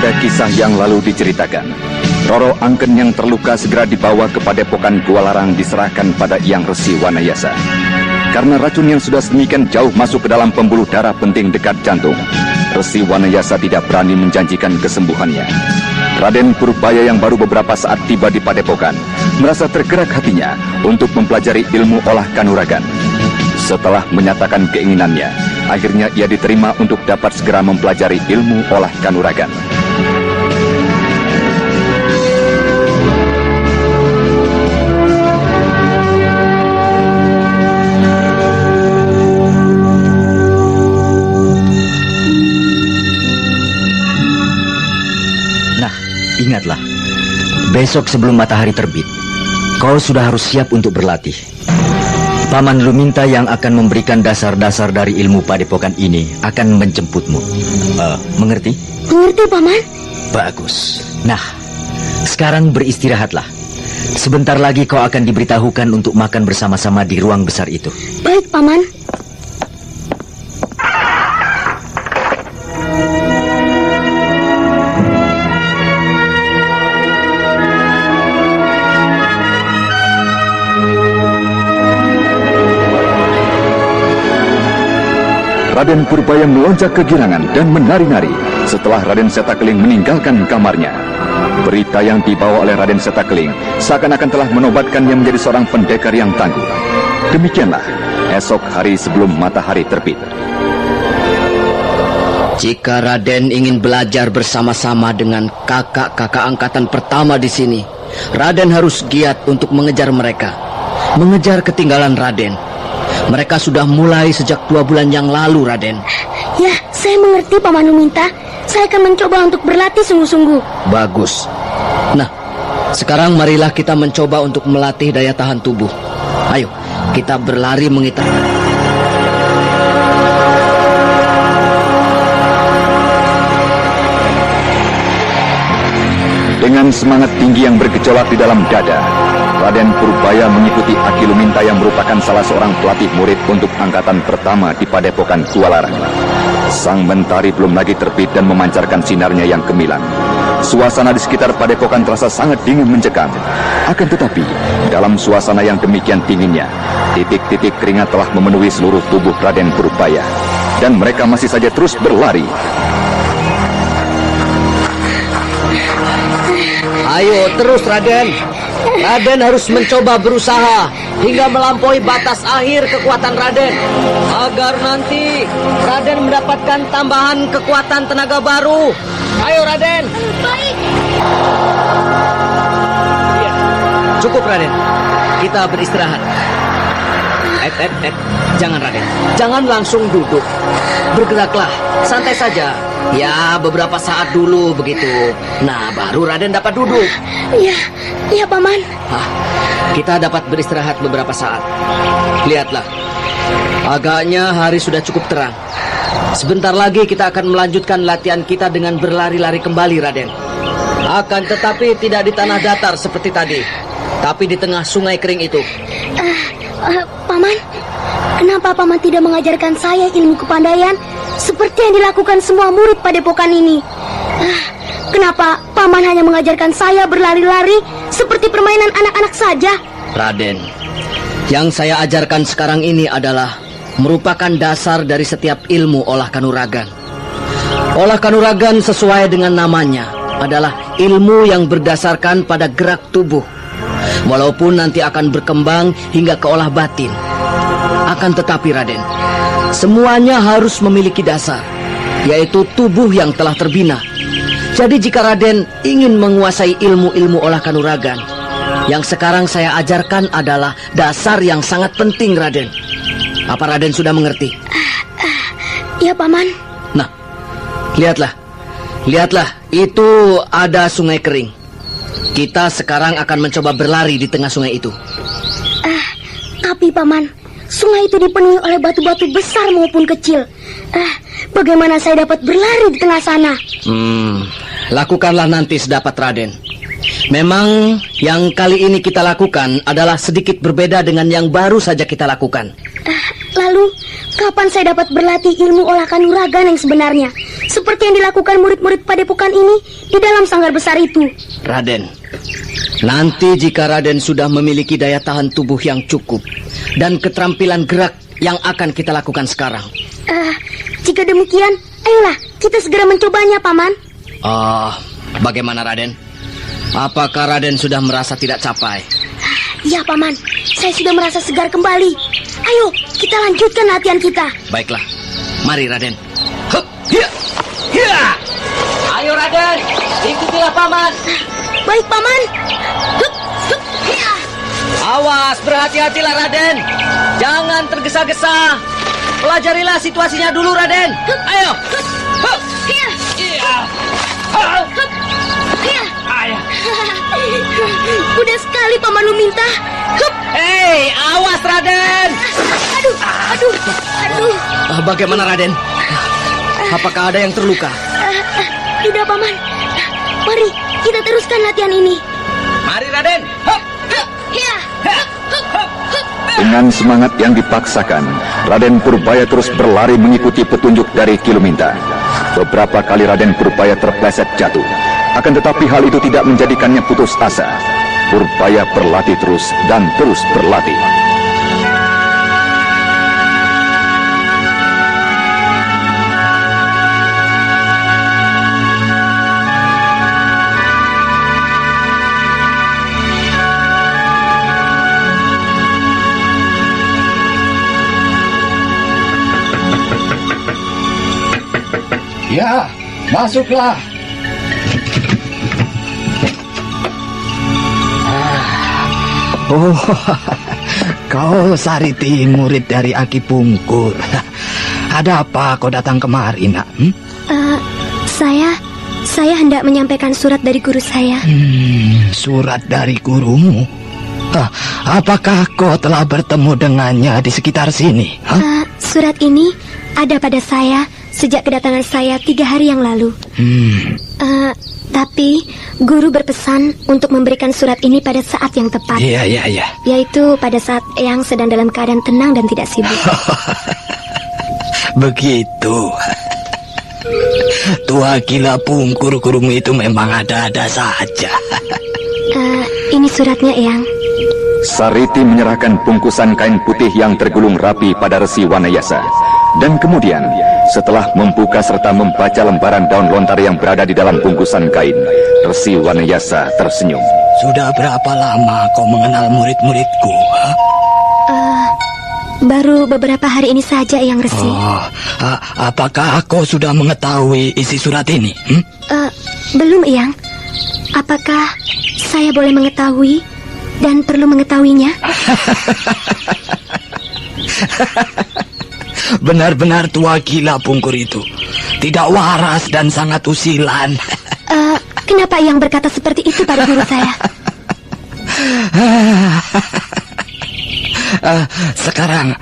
Pada kisah yang lalu diceritakan, Roro Angken yang terluka segera dibawa ke Padepokan Gua Larang diserahkan pada Hyang Resi Wanayasa. Karena racun yang sudah sedemikian jauh masuk ke dalam pembuluh darah penting dekat jantung, Resi Wanayasa tidak berani menjanjikan kesembuhannya. Raden Purbaya yang baru beberapa saat tiba di Padepokan merasa tergerak hatinya untuk mempelajari ilmu olah kanuragan. Setelah menyatakan keinginannya, akhirnya ia diterima untuk dapat segera mempelajari ilmu olah kanuragan. Ingatlah, besok sebelum matahari terbit, kau sudah harus siap untuk berlatih. Paman Luminta yang akan memberikan dasar-dasar dari ilmu padepokan ini akan menjemputmu. Mengerti? Mengerti, Paman. Bagus. Nah, sekarang beristirahatlah. Sebentar lagi kau akan diberitahukan untuk makan bersama-sama di ruang besar itu. Baik, Paman. Raden Purbaya melonjak kegirangan dan menari-nari setelah Raden Setakeling meninggalkan kamarnya. Berita yang dibawa oleh Raden Setakeling seakan-akan telah menobatkannya menjadi seorang pendekar yang tangguh. Demikianlah esok hari sebelum matahari terbit. Jika Raden ingin belajar bersama-sama dengan kakak-kakak angkatan pertama di sini, Raden harus giat untuk mengejar mereka. Mengejar ketinggalan Raden. Mereka sudah mulai sejak 2 bulan yang lalu, Raden. Ya, saya mengerti, Paman Luminta. Saya akan mencoba untuk berlatih sungguh-sungguh. Bagus. Nah, sekarang marilah kita mencoba untuk melatih daya tahan tubuh. Ayo, kita berlari mengitar. Dengan semangat tinggi yang bergejolak di dalam dada, Raden Purbaya mengikuti Aki Luminta yang merupakan salah seorang pelatih murid untuk angkatan pertama di Padepokan Gua Larang. Sang mentari belum lagi terbit dan memancarkan sinarnya yang gemilang. Suasana di sekitar Padepokan terasa sangat dingin mencekam. Akan tetapi, dalam suasana yang demikian dinginnya, titik-titik keringat telah memenuhi seluruh tubuh Raden Purbaya. Dan mereka masih saja terus berlari. Ayo, terus Raden. Raden harus mencoba berusaha hingga melampaui batas akhir kekuatan Raden, agar nanti Raden mendapatkan tambahan kekuatan tenaga baru. Ayo Raden. Baik. Ya, cukup Raden. Kita beristirahat. Jangan Raden. Jangan langsung duduk. Bergeraklah, santai saja. Ya, beberapa saat dulu begitu. Nah, baru Raden dapat duduk. Iya, Paman. Kita dapat beristirahat beberapa saat. Lihatlah, agaknya hari sudah cukup terang. Sebentar lagi kita akan melanjutkan latihan kita dengan berlari-lari kembali, Raden. Akan tetapi tidak di tanah datar seperti tadi, tapi di tengah sungai kering itu. Paman, kenapa Paman tidak mengajarkan saya ilmu kepandaian seperti yang dilakukan semua murid Padepokan ini? Kenapa Paman hanya mengajarkan saya berlari-lari seperti permainan anak-anak saja? Raden, yang saya ajarkan sekarang ini adalah merupakan dasar dari setiap ilmu olah kanuragan. Olah kanuragan sesuai dengan namanya adalah ilmu yang berdasarkan pada gerak tubuh. Walaupun nanti akan berkembang hingga ke olah batin. Akan tetapi Raden, semuanya harus memiliki dasar, yaitu tubuh yang telah terbina. Jadi jika Raden ingin menguasai ilmu-ilmu olah kanuragan, yang sekarang saya ajarkan adalah dasar yang sangat penting, Raden. Apa Raden sudah mengerti? Ya, Paman. Nah, lihatlah. Lihatlah, itu ada sungai kering. Kita sekarang akan mencoba berlari di tengah sungai itu. Tapi Paman, sungai itu dipenuhi oleh batu-batu besar maupun kecil. Bagaimana saya dapat berlari di tengah sana? Lakukanlah nanti sedapat Raden. Memang yang kali ini kita lakukan adalah sedikit berbeda dengan yang baru saja kita lakukan. Lalu, kapan saya dapat berlatih ilmu olah kanuragan yang sebenarnya? Seperti seperti yang dilakukan murid-murid padepokan ini di dalam sanggar besar itu. Raden, nanti jika Raden sudah memiliki daya tahan tubuh yang cukup dan keterampilan gerak yang akan kita lakukan sekarang. Jika demikian, ayolah kita segera mencobanya, Paman. Bagaimana Raden? Apakah Raden sudah merasa tidak capai? Iya, Paman. Saya sudah merasa segar kembali. Ayo, kita lanjutkan latihan kita. Baiklah, mari Raden. Hup, hiya, hiya. Ayo Raden, ikutilah Paman. Baik, Paman. Hup, hup, hiya. Awas, berhati-hatilah Raden. Jangan tergesa-gesa. Pelajarilah situasinya dulu Raden. Ayo. Hup, Hiya. hiya. Hup, hiya. Mudah sekali, Paman Luminta. Hup. Hei, awas Raden. Aduh. Bagaimana Raden? Apakah ada yang terluka? Tidak, Paman. Mari kita teruskan latihan ini. Mari Raden. Hup, Hiya. Dengan semangat yang dipaksakan, Raden Purbaya terus berlari mengikuti petunjuk dari Kiluminta. Beberapa kali Raden Purbaya terpleset jatuh. Akan tetapi hal itu tidak menjadikannya putus asa. Purbaya berlatih terus dan terus berlatih. Ya, masuklah. Oh, kau Sariti, murid dari Aki Pungkur. Ada apa kau datang kemari, nak? Saya hendak menyampaikan surat dari guru saya. Surat dari gurumu? Apakah kau telah bertemu dengannya di sekitar sini? Surat ini ada pada saya sejak kedatangan saya 3 hari yang lalu. Tapi guru berpesan untuk memberikan surat ini pada saat yang tepat. Iya. Yaitu pada saat Eyang sedang dalam keadaan tenang dan tidak sibuk. Begitu. Tua gila Pungkur, gurumu itu memang ada-ada saja. Ini suratnya, Eyang. Sariti menyerahkan bungkusan kain putih yang tergulung rapi pada Resi Wanayasa. Dan kemudian, setelah membuka serta membaca lembaran daun lontar yang berada di dalam bungkusan kain, Resi Wanayasa tersenyum. Sudah berapa lama kau mengenal murid-muridku? Baru beberapa hari ini saja, Eyang Resi. Apakah kau sudah mengetahui isi surat ini? Belum, Eyang. Apakah saya boleh mengetahui dan perlu mengetahuinya? Benar-benar tua gila Pungkur itu. Tidak waras dan sangat usilan. Kenapa Eyang berkata seperti itu pada guru saya? Sekarang,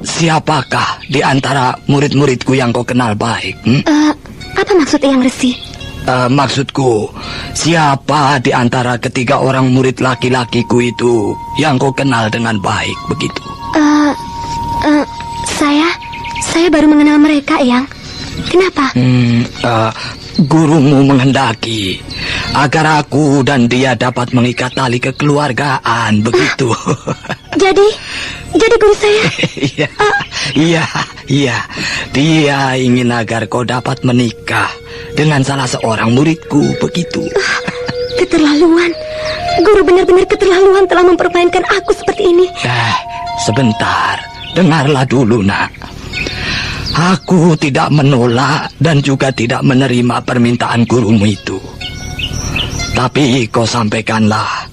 siapakah di antara murid-muridku yang kau kenal baik? Apa maksud Eyang Resi? Maksudku, siapa di antara ketiga orang murid laki-lakiku itu yang kau kenal dengan baik begitu? Saya baru mengenal mereka, Eyang. Kenapa? Gurumu menghendaki agar aku dan dia dapat mengikat tali kekeluargaan, begitu. Jadi guru saya? Iya. Dia ingin agar kau dapat menikah dengan salah seorang muridku, begitu. Keterlaluan. Guru benar-benar keterlaluan telah mempermainkan aku seperti ini. Sebentar. Dengarlah dulu, nak. Aku tidak menolak dan juga tidak menerima permintaan gurumu itu. Tapi kau sampaikanlah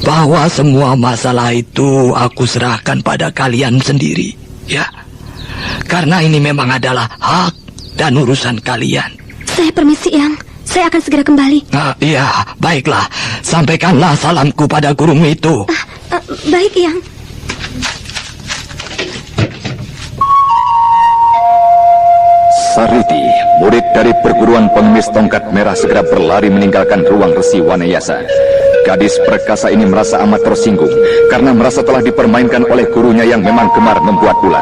bahwa semua masalah itu aku serahkan pada kalian sendiri, ya. Karena ini memang adalah hak dan urusan kalian. Saya permisi, Eyang. Saya akan segera kembali. Iya, baiklah. Sampaikanlah salamku pada gurumu itu. Baik, Eyang. Sariti, murid dari perguruan pengemis tongkat merah, segera berlari meninggalkan ruang Resi Wanayasa. Gadis perkasa ini merasa amat tersinggung karena merasa telah dipermainkan oleh gurunya yang memang gemar membuat ulah.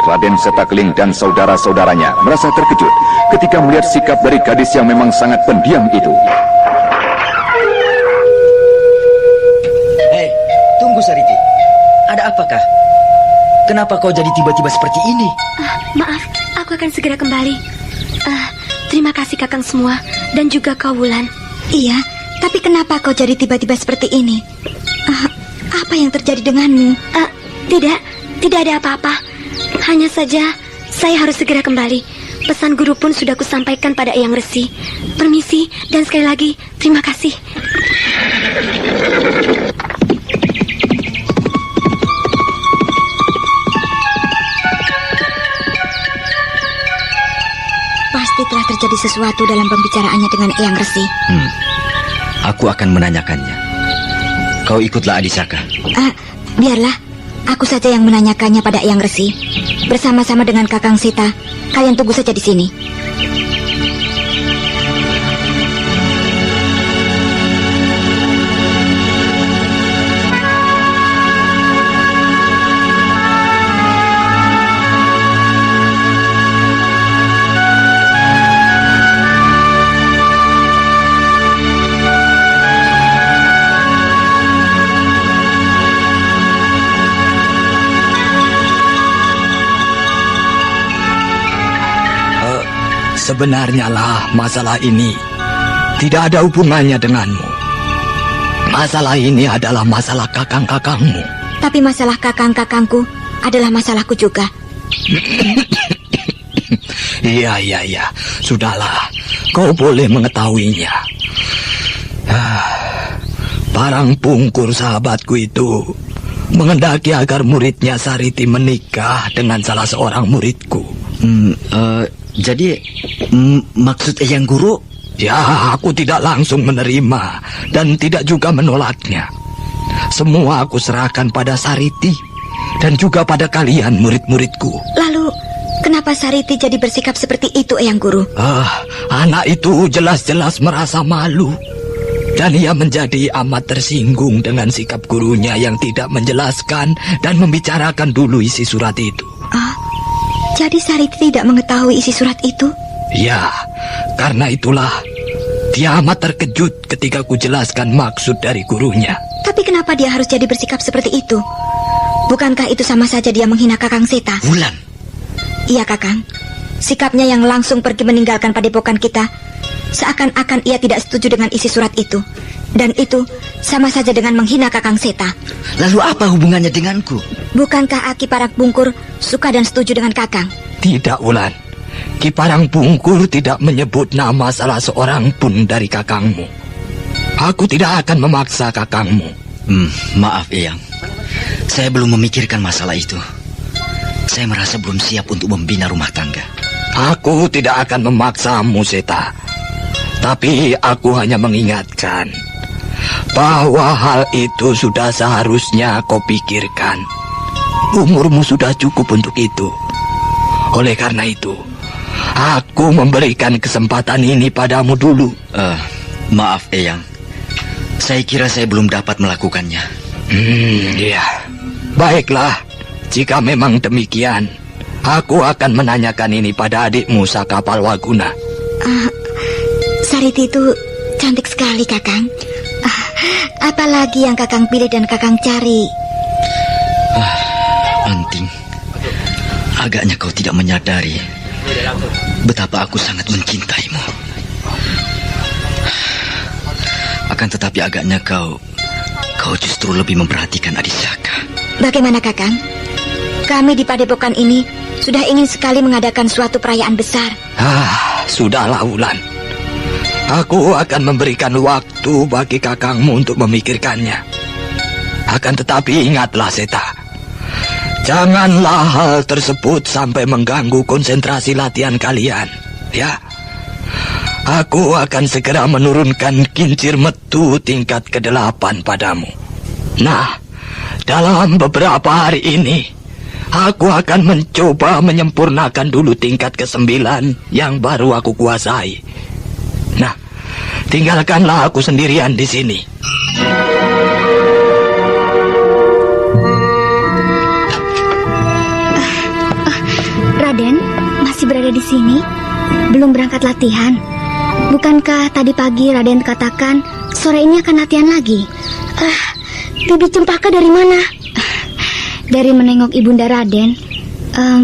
Raden Setakling dan saudara-saudaranya merasa terkejut ketika melihat sikap dari gadis yang memang sangat pendiam itu. Hei, tunggu Sariti. Ada apakah? Kenapa kau jadi tiba-tiba seperti ini? Maaf, aku akan segera kembali. Terima kasih kakang semua dan juga kau Wulan. Iya, tapi kenapa kau jadi tiba-tiba seperti ini? Apa yang terjadi denganmu? Tidak ada apa-apa. Hanya saja saya harus segera kembali. Pesan guru pun sudah kusampaikan pada Eyang Resi. Permisi dan sekali lagi terima kasih. Pasti telah terjadi sesuatu dalam pembicaraannya dengan Eyang Resi. Aku akan menanyakannya. Kau ikutlah Adisaka. Biarlah, aku saja yang menanyakannya pada Eyang Resi. Bersama-sama dengan Kakang Sita, kalian tunggu saja di sini. Sebenarnya lah masalah ini tidak ada hubungannya denganmu. Masalah ini adalah masalah kakang-kakangmu. Tapi masalah kakang-kakangku adalah masalahku juga. Iya. Sudahlah, kau boleh mengetahuinya. Parang Pungkur sahabatku itu mengendaki agar muridnya Sariti menikah dengan salah seorang muridku. Jadi maksud Eyang Guru? Ya, aku tidak langsung menerima dan tidak juga menolaknya. Semua aku serahkan pada Sariti dan juga pada kalian murid-muridku. Lalu, kenapa Sariti jadi bersikap seperti itu, Eyang Guru? Anak itu jelas-jelas merasa malu. Dan ia menjadi amat tersinggung dengan sikap gurunya yang tidak menjelaskan dan membicarakan dulu isi surat itu. Jadi Sariti tidak mengetahui isi surat itu? Ya, karena itulah dia amat terkejut ketika ku jelaskan maksud dari gurunya. Tapi kenapa dia harus jadi bersikap seperti itu? Bukankah itu sama saja dia menghina Kakang Seta? Wulan. Iya, Kakang. Sikapnya yang langsung pergi meninggalkan padepokan kita, seakan-akan ia tidak setuju dengan isi surat itu. Dan itu sama saja dengan menghina Kakang Seta. Lalu apa hubungannya denganku? Bukankah Aki Parang Pungkur suka dan setuju dengan Kakang? Tidak, Wulan. Ki Parang Pungkur tidak menyebut nama salah seorang pun dari kakangmu. Aku tidak akan memaksa kakangmu. Maaf, Eyang. Saya belum memikirkan masalah itu. Saya merasa belum siap untuk membina rumah tangga. Aku tidak akan memaksamu, Seta. Tapi aku hanya mengingatkan bahwa hal itu sudah seharusnya kau pikirkan. Umurmu sudah cukup untuk itu. Oleh karena itu, aku memberikan kesempatan ini padamu dulu. Maaf, Eyang. Saya kira saya belum dapat melakukannya. Iya. Baiklah, jika memang demikian, aku akan menanyakan ini pada adikmu Saka Palwaguna. Sariti itu cantik sekali, Kakang. Apalagi yang Kakang pilih dan Kakang cari. Anting, agaknya kau tidak menyadari betapa aku sangat mencintaimu. Akan tetapi agaknya kau justru lebih memperhatikan Adisaka. Bagaimana, Kakang? Kami di padepokan ini sudah ingin sekali mengadakan suatu perayaan besar. Sudahlah, Wulan. Aku akan memberikan waktu bagi kakangmu untuk memikirkannya. Akan tetapi ingatlah, Seta. Janganlah hal tersebut sampai mengganggu konsentrasi latihan kalian, ya. Aku akan segera menurunkan kincir metu tingkat ke-8 padamu. Nah, dalam beberapa hari ini, aku akan mencoba menyempurnakan dulu tingkat ke-9 yang baru aku kuasai. Nah, tinggalkanlah aku sendirian di sini. masih berada di sini? Belum berangkat latihan? Bukankah tadi pagi Raden katakan sore ini akan latihan lagi? Bibi Cempaka dari mana? Dari menengok Ibunda Raden.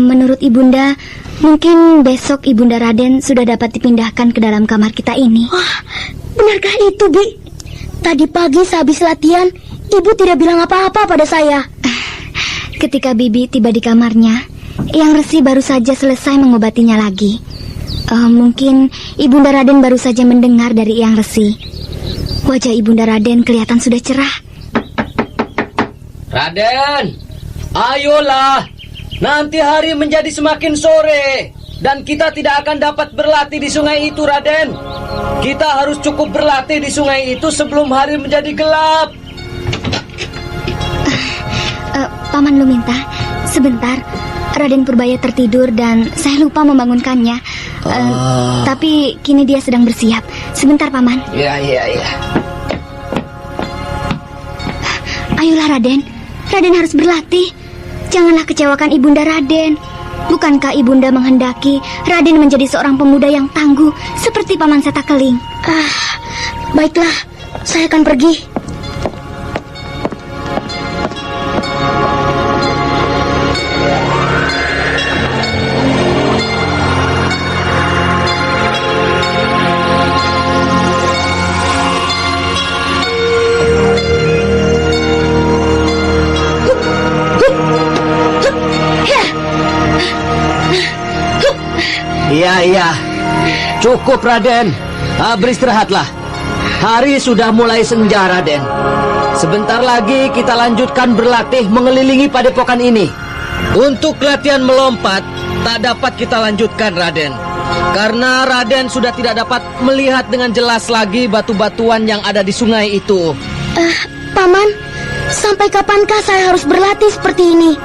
Menurut Ibunda, mungkin besok Ibunda Raden sudah dapat dipindahkan ke dalam kamar kita ini. Wah, benarkah itu, Bi? Tadi pagi sehabis latihan, Ibu tidak bilang apa-apa pada saya. Ketika Bibi tiba di kamarnya, Eyang Resi baru saja selesai mengobatinya lagi. Mungkin Ibunda Raden baru saja mendengar dari Eyang Resi. Wajah Ibunda Raden kelihatan sudah cerah. Raden, ayolah. Nanti hari menjadi semakin sore dan kita tidak akan dapat berlatih di sungai itu, Raden. Kita harus cukup berlatih di sungai itu sebelum hari menjadi gelap. Paman Luminta, sebentar. Raden Purbaya tertidur dan saya lupa membangunkannya. Tapi kini dia sedang bersiap. Sebentar, Paman. Iya. Ayolah, Raden. Raden harus berlatih. Janganlah kecewakan Ibunda Raden. Bukankah Ibunda menghendaki Raden menjadi seorang pemuda yang tangguh seperti Paman Setakeling? Baiklah, saya akan pergi. Iya. Cukup, Raden. Beristirahatlah. Hari sudah mulai senja, Raden. Sebentar lagi kita lanjutkan berlatih mengelilingi padepokan ini. Untuk latihan melompat, tak dapat kita lanjutkan, Raden. Karena Raden sudah tidak dapat melihat dengan jelas lagi batu-batuan yang ada di sungai itu. Paman, sampai kapankah saya harus berlatih seperti ini?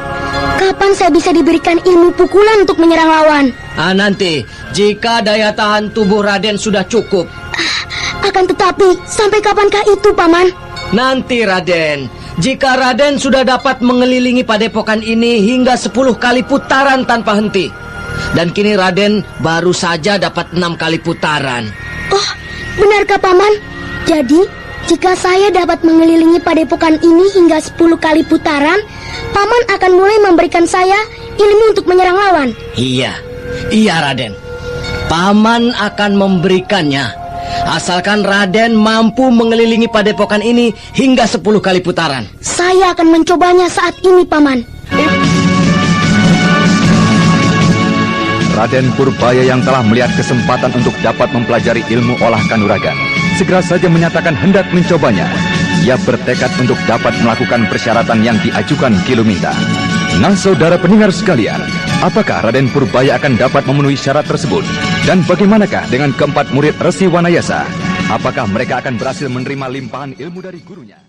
Kapan saya bisa diberikan ilmu pukulan untuk menyerang lawan? Nanti, jika daya tahan tubuh Raden sudah cukup. Akan tetapi, sampai kapankah itu, Paman? Nanti, Raden. Jika Raden sudah dapat mengelilingi padepokan ini hingga 10 kali putaran tanpa henti. Dan kini Raden baru saja dapat 6 kali putaran. Oh, benarkah, Paman? Jadi, jika saya dapat mengelilingi padepokan ini hingga 10 kali putaran, Paman akan mulai memberikan saya ilmu untuk menyerang lawan. Iya, Raden. Paman akan memberikannya, asalkan Raden mampu mengelilingi padepokan ini hingga 10 kali putaran. Saya akan mencobanya saat ini, Paman. Raden Purbaya yang telah melihat kesempatan untuk dapat mempelajari ilmu olah kanuragan segera saja menyatakan hendak mencobanya. Ia bertekad untuk dapat melakukan persyaratan yang diajukan Ki Luminta. Nah, saudara pendengar sekalian, apakah Raden Purbaya akan dapat memenuhi syarat tersebut? Dan bagaimanakah dengan keempat murid Resi Wanayasa? Apakah mereka akan berhasil menerima limpahan ilmu dari gurunya?